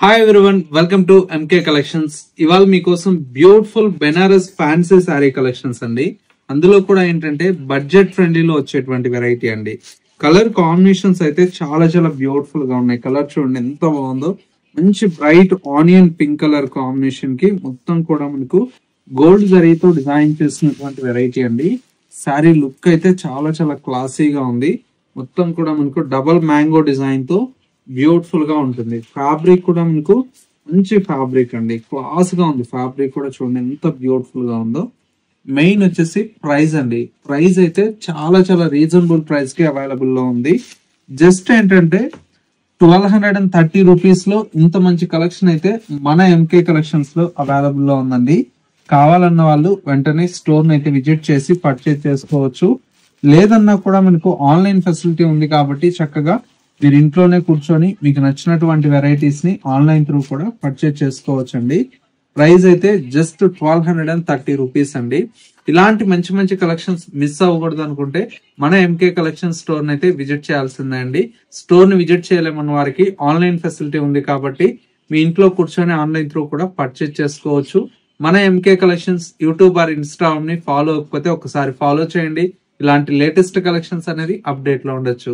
Hi everyone, welcome to MK collections. ఇవాళ మీకోసం beautiful Banaras fancy sari collections అండి. అందులో కూడా ఏంటంటే బడ్జెట్ ఫ్రెండ్లీలో వచ్చేటువంటి వెరైటీ అండి. కలర్ కాంబినేషన్స్ అయితే చాలా చాలా బ్యూటిఫుల్ గా ఉన్నాయి. కలర్ చూడండి ఎంత బాగుందో. మంచి bright onion pink colour combination కి మొత్తం కూడా మనకు గోల్డ్ జరీతో డిజైన్ చేసినటువంటి వెరైటీ అండి. శారీ లుక్ అయితే చాలా చాలా క్లాసీగా ఉంది. మొత్తం కూడా మనకు డబల్ మ్యాంగో డిజైన్ తో బ్యూటిఫుల్ గా ఉంటుంది. ఫ్యాబ్రిక్ కూడా మనకు మంచి ఫ్యాబ్రిక్ అండి, క్లాస్ గా ఉంది. ఫ్యాబ్రిక్ కూడా చూడండి ఎంత బ్యూటిఫుల్ గా ఉందో. మెయిన్ వచ్చేసి ప్రైస్ అండి. ప్రైస్ అయితే చాలా చాలా రీజనబుల్ ప్రైస్ కి అవైలబుల్ లో ఉంది. జస్ట్ ఏంటంటే 1230 రూపీస్ లో ఇంత మంచి కలెక్షన్ అయితే మన ఎంకే కలెక్షన్స్ లో అవైలబుల్ లో ఉందండి. కావాలన్న వాళ్ళు వెంటనే స్టోర్ అయితే విజిట్ చేసి పర్చేజ్ చేసుకోవచ్చు. లేదన్నా కూడా మనకు ఆన్లైన్ ఫెసిలిటీ ఉంది కాబట్టి చక్కగా మీరు ఇంట్లోనే కూర్చొని మీకు నచ్చినటువంటి వెరైటీస్ ని ఆన్లైన్ త్రూ కూడా పర్చేజ్ చేసుకోవచ్చు అండి. ప్రైస్ అయితే జస్ట్ 1230 రూపీస్ అండి. ఇలాంటి మంచి మంచి కలెక్షన్స్ మిస్ అవ్వకూడదు అనుకుంటే మన ఎంకే కలెక్షన్ స్టోర్ అయితే విజిట్ చేయాల్సిందే అండి. స్టోర్ ని విజిట్ చేయలేమన్న వారికి ఆన్లైన్ ఫెసిలిటీ ఉంది కాబట్టి మీ ఇంట్లో కూర్చొని ఆన్లైన్ త్రూ కూడా పర్చేజ్ చేసుకోవచ్చు. మన MK collections YouTube or Instagram ని ఫాలో అవ్వకపోతే ఒకసారి ఫాలో చేయండి. ఇలాంటి లేటెస్ట్ కలెక్షన్స్ అనేది అప్డేట్ లో ఉండొచ్చు.